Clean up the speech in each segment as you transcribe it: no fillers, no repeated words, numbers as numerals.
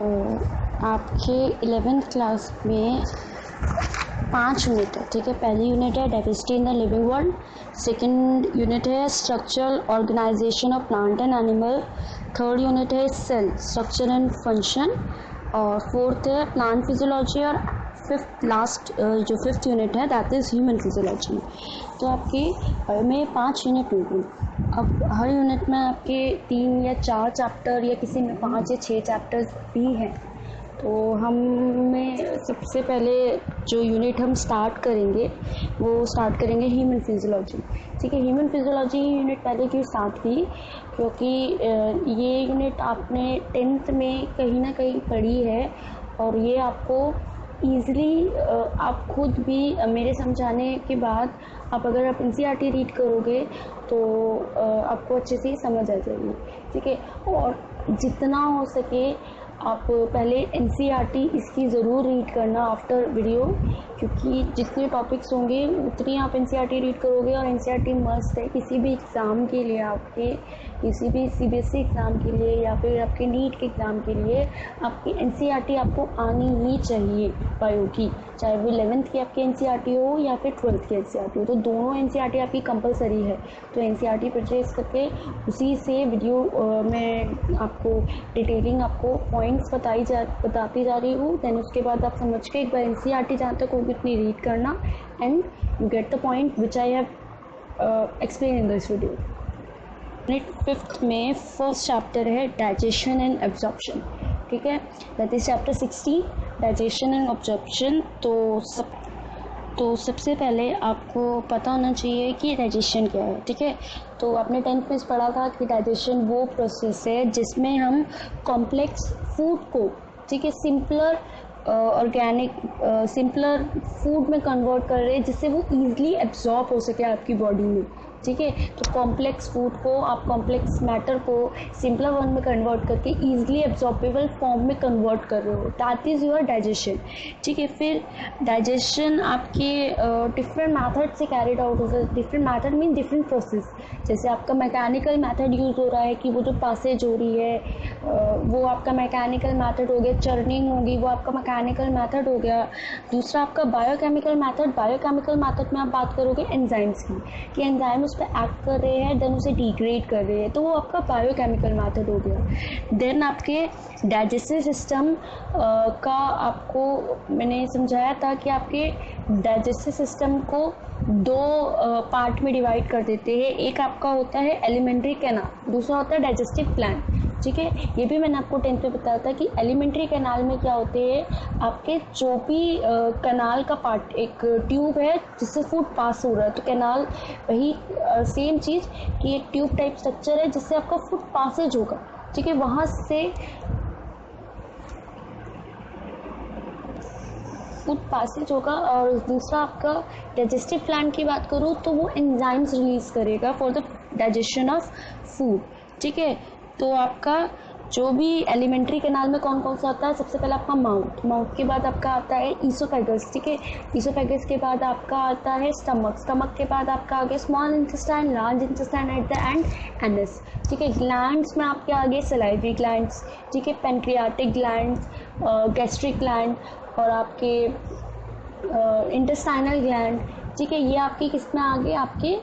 आपके 11th class में 5 unit है, ठीक है। पहली यूनिट है diversity in the living world, second unit है structural organisation of plant and animal, third unit है सेल स्ट्रक्चर एंड फंक्शन, और फोर्थ है प्लांट फिजियोलॉजी, और फिफ्थ यूनिट है दैट इज़ ह्यूमन फिजियोलॉजी। तो आपके में 5 यूनिट होंगे। अब हर यूनिट में आपके 3 या 4 चैप्टर या किसी में 5 या 6 चैप्टर्स भी हैं। तो हमें सबसे पहले जो यूनिट हम स्टार्ट करेंगे वो स्टार्ट करेंगे ह्यूमन फिजियोलॉजी, ठीक है। ह्यूमन फिजियोलॉजी यूनिट पहले क्यों स्टार्ट की, क्योंकि ये यूनिट आपने 10th में कहीं ना कहीं पढ़ी है, और ये आपको ईज़िली आप खुद भी मेरे समझाने के बाद आप अगर आप NCERT रीड करोगे तो आपको अच्छे से समझ आ जाएगी, ठीक है। और जितना हो सके आप पहले NCERT इसकी ज़रूर रीड करना आफ्टर वीडियो, क्योंकि जितने टॉपिक्स होंगे उतनी आप NCERT रीड करोगे। और NCERT मस्ट है किसी भी एग्ज़ाम के लिए, आपके किसी भी CBSE एग्ज़ाम के लिए या फिर आपके नीट के एग्ज़ाम के लिए आपकी NCERT आपको आनी ही चाहिए बायो की, चाहे वो 11th की आपकी NCERT हो या फिर 12th की NCERT हो, तो दोनों NCERT आपकी कंपलसरी है। तो NCERT परचेज करके उसी से वीडियो में आपको डिटेलिंग आपको पॉइंट्स बताती जा रही हूँ। देन उसके बाद आप समझ के एक बार NCERT जहाँ तक होगी उतनी रीड करना, and you get the point which I have explain in this video. Unit 5th में फर्स्ट चैप्टर है डाइजेशन एंड एब्जॉर्प्शन, ठीक है। That is chapter 16 digestion and absorption. तो सबसे पहले आपको पता होना चाहिए कि डाइजेशन क्या है, ठीक है। तो आपने 10th में पढ़ा था कि डाइजेशन वो प्रोसेस है जिसमें हम कॉम्प्लेक्स फूड को, ठीक है, सिंपलर फूड में कन्वर्ट कर रहे हैं जिससे वो ईजिली एब्जॉर्ब हो सके आपकी बॉडी में, ठीक है। तो कॉम्प्लेक्स फूड को आप कॉम्प्लेक्स मैटर को सिंपलर वन में कन्वर्ट करके ईजिली एब्जॉर्बेबल फॉर्म में कन्वर्ट कर रहे हो, दैट इज़ योर डाइजेशन, ठीक है। फिर डाइजेशन आपके डिफरेंट मैथड से कैरिड आउट होता है। Different method mean different process. जैसे आपका मैकेनिकल मैथड यूज़ हो रहा है कि वो जो पासेज हो रही है वो आपका मैकेनिकल मैथड हो गया, चर्निंग होगी वो आपका मैकेनिकल मैथड हो गया। दूसरा आपका बायोकेमिकल मैथड में आप बात करोगे एंजाइम्स की, कि एंजाइम उस पर एक्ट कर रहे हैं, देन उसे डिग्रेड कर रहे हैं, तो वो आपका बायोकेमिकल मैथड हो गया। देन आपके डाइजेस्टिव सिस्टम का आपको मैंने समझाया था कि आपके डाइजेस्टिव सिस्टम को 2 पार्ट में डिवाइड कर देते हैं। एक आपका होता है एलिमेंट्री कैनाल, दूसरा होता है डाइजेस्टिव प्लान, ठीक है। ये भी मैंने आपको 10th में बताया था कि एलिमेंट्री कैनाल में क्या होते हैं, आपके जो भी कैनाल का पार्ट, एक ट्यूब है जिससे फूड पास हो रहा है, तो कैनाल वही सेम चीज़ कि एक ट्यूब टाइप स्ट्रक्चर है जिससे आपका फूड पासेज होगा, ठीक है, वहाँ से फूड पासेज होगा। और दूसरा आपका डाइजेस्टिव प्लांट की बात करूँ तो वो एंजाइम्स रिलीज करेगा for the digestion of food, ठीक है। तो आपका जो भी एलिमेंट्री कैनाल में कौन कौन सा आता है, सबसे पहले आपका माउथ के बाद आपका आता है ईसोफेगस, ठीक है। ईसोफेगस के बाद आपका आता है स्टमक के बाद आपका आ गया small intestine, large intestine, at the end anus, ठीक है। ग्लैंड्स में आपके आगे सलाइवरी ग्लैंड्स, ठीक है, पेनक्रियाटिक ग्लैंड्स, गैस्ट्रिक ग्लैंड और आपके इंटेस्टाइनल ग्लैंड, ठीक है। ये आपके किस में आगे आपके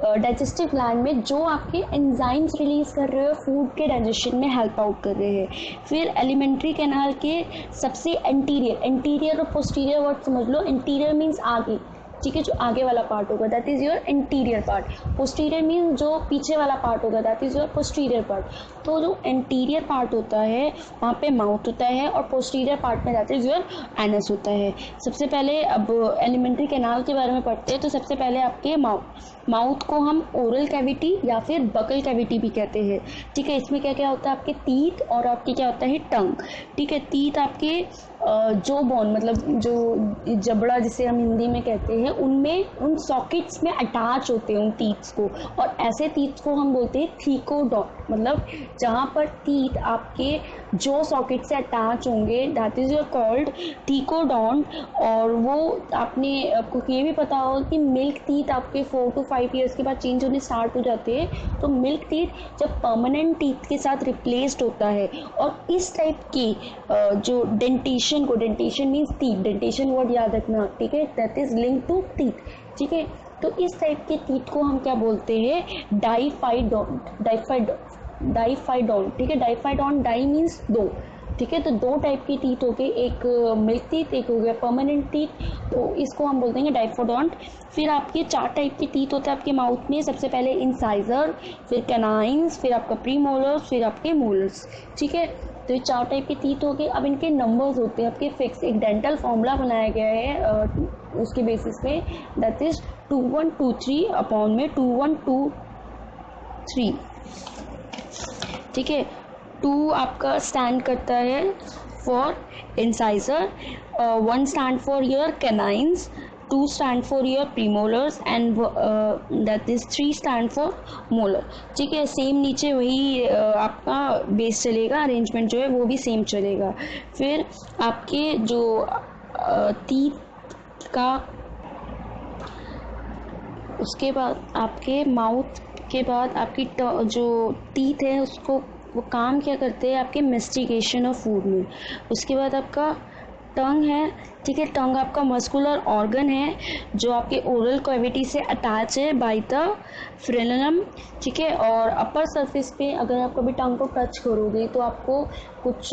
डाइजेस्टिव ग्लैंड में जो आपके एंजाइम्स रिलीज कर रहे हो फूड के डाइजेशन में हेल्प आउट कर रहे हैं। फिर एलिमेंट्री कैनाल के सबसे एंटीरियर और पोस्टीरियर वर्ड समझ लो। एंटीरियर मीन्स आगे, ठीक है, जो आगे वाला पार्ट होगा that is your anterior part. Posterior mean जो पीछे वाला पार्ट होगा that is your posterior part. तो जो एंटीरियर पार्ट होता है वहाँ पे माउथ होता है, और पोस्टीरियर पार्ट में दैट इज़ योर एनस होता है। सबसे पहले अब एलिमेंट्री कैनाल के बारे में पढ़ते हैं। तो सबसे पहले आपके माउथ को हम ओरल कैविटी या फिर बकल कैविटी भी कहते हैं, ठीक है। इसमें क्या क्या होता है, आपके टीथ और आपके क्या होता है टंग, ठीक है। टीथ आपके जो बोन मतलब जो जबड़ा जिसे हम हिंदी में कहते हैं उनमें उन सॉकेट्स में अटैच होते हैं उन टीथ्स को, और ऐसे टीथ को हम बोलते हैं थीकोडॉन, मतलब जहाँ पर टीथ आपके जो सॉकेट से अटैच होंगे, दैट इज़ कॉल्ड टीकोडॉन्ट। और वो आपको ये भी पता होगा कि मिल्क टीथ आपके 4 to 5 ईयर्स के बाद चेंज होने स्टार्ट हो जाते हैं। तो मिल्क टीथ जब परमानेंट टीथ के साथ रिप्लेस्ड होता है, और इस टाइप की जो dentition means teeth, dentition word याद रखना, ठीक है, that is link to teeth, ठीक है। तो इस टाइप के टीथ को हम क्या बोलते हैं, डाइफाइडोंट, ठीक है। डाइफाइडोंट, डाई मीन्स दो, ठीक है। तो दो टाइप की टीथ हो गए, एक मिल्क टीथ, एक हो गया परमानेंट टीथ, तो इसको हम बोलते हैं डाइफोडोंट। फिर आपके 4 टाइप के टीथ होते हैं आपके माउथ में, सबसे पहले इंसाइजर, फिर कैनाइन्स, फिर आपका प्रीमोलर्स, फिर आपके मोलर्स, ठीक है। तो ये 4 टाइप के टीथ हो गए। अब इनके नंबर्स होते हैं आपके फिक्स, एक डेंटल फॉर्मूला बनाया गया है उसके बेसिस पे, दैट इज 2123 अपॉन में 2123, ठीक है। 2 आपका स्टैंड करता है for incisor, 1 stand for your canines, 2 stand for your premolars and that is 3 stand for molar, ठीक है। सेम नीचे वही आपका बेस चलेगा, अरेंजमेंट जो है वो भी सेम चलेगा। फिर आपके जो टीथ का, उसके बाद आपके माउथ के बाद आपकी जो टीथ है उसको वो काम क्या करते हैं आपके मेस्टिकेशन ऑफ फूड में। उसके बाद आपका टंग है, ठीक है। टंग आपका मस्कुलर ऑर्गन है जो आपके ओरल कैविटी से अटैच है बाय द फ्रेनम, ठीक है। और अपर सरफेस पे अगर आप कभी टंग को टच करोगे तो आपको कुछ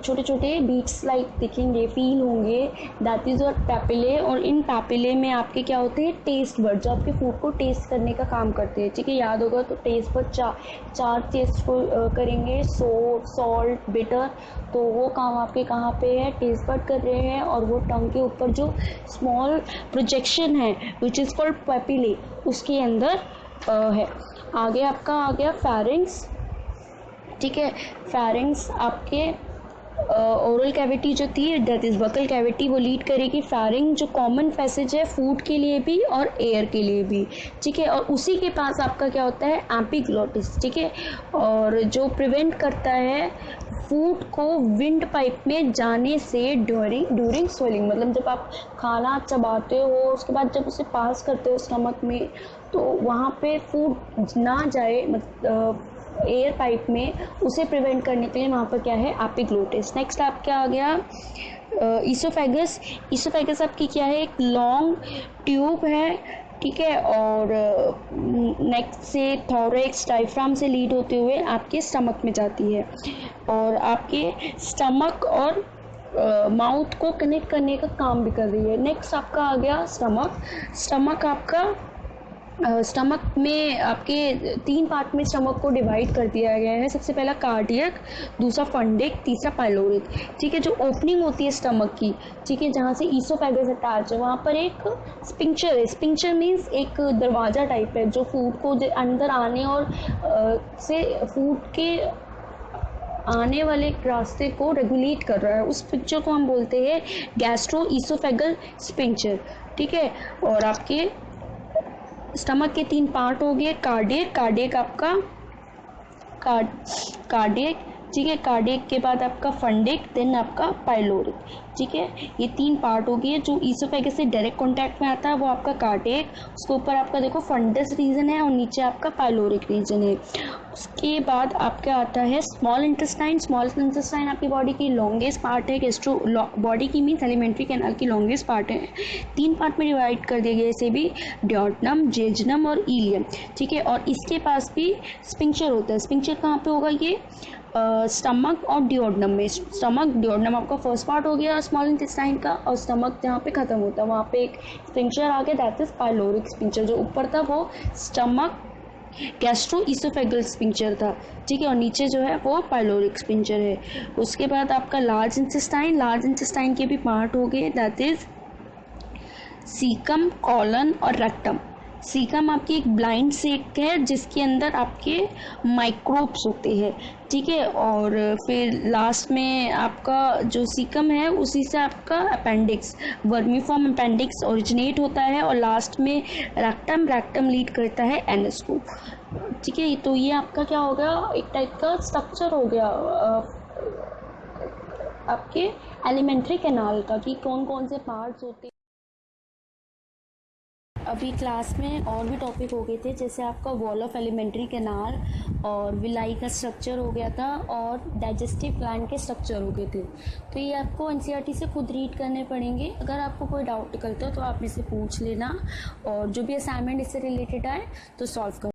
छोटे छोटे बीट्स लाइक दिखेंगे, फील होंगे, दैट इज योर पैपिले। और इन पैपिले में आपके क्या होते हैं, टेस्ट बर्ड, जो आपके फूड को टेस्ट करने का काम करते हैं, ठीक है। याद होगा तो टेस्ट बर्ड चार टेस्ट को करेंगे, सोर, सॉल्ट, बिटर। तो वो काम आपके कहाँ पे है, टेस्ट बर्ड कर रहे हैं। और वो टंग के ऊपर जो स्मॉल प्रोजेक्शन है विच इज़ कॉल्ड पैपिले, उसके अंदर है। आगे आपका आ गया फेरिंग्स, ठीक है। फेरिंग्स आपके ओरल कैविटी जो थी दैट इज बकल कैविटी, वो लीड करेगी फेरिंग, जो कॉमन पैसेज है फूड के लिए भी और एयर के लिए भी, ठीक है। और उसी के पास आपका क्या होता है, एपिग्लोटिस, ठीक है। और जो प्रिवेंट करता है फूड को विंड पाइप में जाने से ड्यूरिंग स्वेलिंग, मतलब जब आप खाना चबाते हो उसके बाद जब उसे पास करते हो स्टमक में, तो वहाँ पे फूड ना जाए, मतलब एयर पाइप में, उसे प्रिवेंट करने के लिए वहाँ पर क्या है, एपिग्लोटिस। नेक्स्ट आप क्या आ गया, ईसोफेगस। ईसोफेगस आपकी क्या है, एक लॉन्ग ट्यूब है, ठीक है। और नेक्स्ट से थोरैक्स, डायफ्राम से लीड होते हुए आपके स्टमक में जाती है और आपके स्टमक और माउथ को कनेक्ट करने का काम भी कर रही है। नेक्स्ट आपका आ गया स्टमक। स्टमक आपका स्टमक में आपके 3 पार्ट में स्टमक को डिवाइड कर दिया गया है। सबसे पहला कार्डियक, दूसरा फंडिक, तीसरा पाइलोरिक, ठीक है। जो ओपनिंग होती है स्टमक की, ठीक है, जहाँ से ईसोफेगस अटैच है, वहाँ पर एक स्पिंक्चर है। स्पिंक्चर मीन्स एक दरवाज़ा टाइप है जो फूड को अंदर आने और से फूड के आने वाले रास्ते को रेगुलेट कर रहा है। उस पिक्चर को हम बोलते हैं गैस्ट्रो ईसोफेगल स्पिंक्चर, ठीक है। और आपके स्टमक के 3 पार्ट हो गए, कार्डियक आपका कार्डियक, ठीक है। कार्डियक के बाद आपका फंडिक, देन आपका पाइलोरिक, ठीक है। ये 3 पार्ट हो गए। जो ईसोफेगस से डायरेक्ट कांटेक्ट में आता है वो आपका कार्डियक, उसके ऊपर आपका देखो फंडस रीजन है और नीचे आपका पाइलोरिक रीजन है। उसके बाद आपका आता है स्मॉल इंटेस्टाइन। स्मॉल इंटेस्टाइन आपकी बॉडी की लॉन्गेस्ट पार्ट है, गेस्ट्रो बॉडी की मीन्स एलिमेंट्री कैनाल की लॉन्गेस्ट पार्ट है। 3 पार्ट में डिवाइड कर दिया गया, इसे भी ड्योडेनम, जेजुनम और इलियम, ठीक है। और इसके पास भी स्पिंक्चर होता है। स्पिंक्चर कहाँ पे होगा, ये स्टमक और ड्योडेनम में। स्टमक ड्योडेनम आपका फर्स्ट पार्ट हो गया स्मॉल इंटेस्टाइन का, और स्टमक जहाँ पे खत्म होता है वहाँ पे एक स्पिंक्चर आ गया, दैट इज पाइलोरिक स्पिंक्चर। जो ऊपर था वो स्टमक गैस्ट्रो ईसोफेगल स्पिंक्चर था, ठीक है। और नीचे जो है वो पाइलोरिक स्पिंक्चर है। उसके बाद आपका लार्ज इंटेस्टाइन। लार्ज इंटेस्टाइन के भी पार्ट हो गए, दैट इज सीकम, कॉलन और रेक्टम। सीकम आपकी एक ब्लाइंड सेक है जिसके अंदर आपके माइक्रोब्स होते हैं, ठीक है। और फिर लास्ट में आपका जो सीकम है उसी से आपका अपेंडिक्स, वर्मीफॉर्म अपेंडिक्स ओरिजिनेट होता है। और लास्ट में रेक्टम लीड करता है एनस को, ठीक है। तो ये आपका क्या हो गया, एक टाइप का स्ट्रक्चर हो गया आपके एलिमेंट्री कैनाल का कि कौन कौन से पार्ट्स होते हैं। अभी क्लास में और भी टॉपिक हो गए थे, जैसे आपका वॉल ऑफ एलिमेंट्री कैनाल और विलाई का स्ट्रक्चर हो गया था और डाइजेस्टिव ग्लैंड के स्ट्रक्चर हो गए थे। तो ये आपको एनसीईआरटी से खुद रीड करने पड़ेंगे। अगर आपको कोई डाउट निकलता है तो आप मुझसे पूछ लेना और जो भी असाइनमेंट इससे रिलेटेड आए तो सॉल्व कर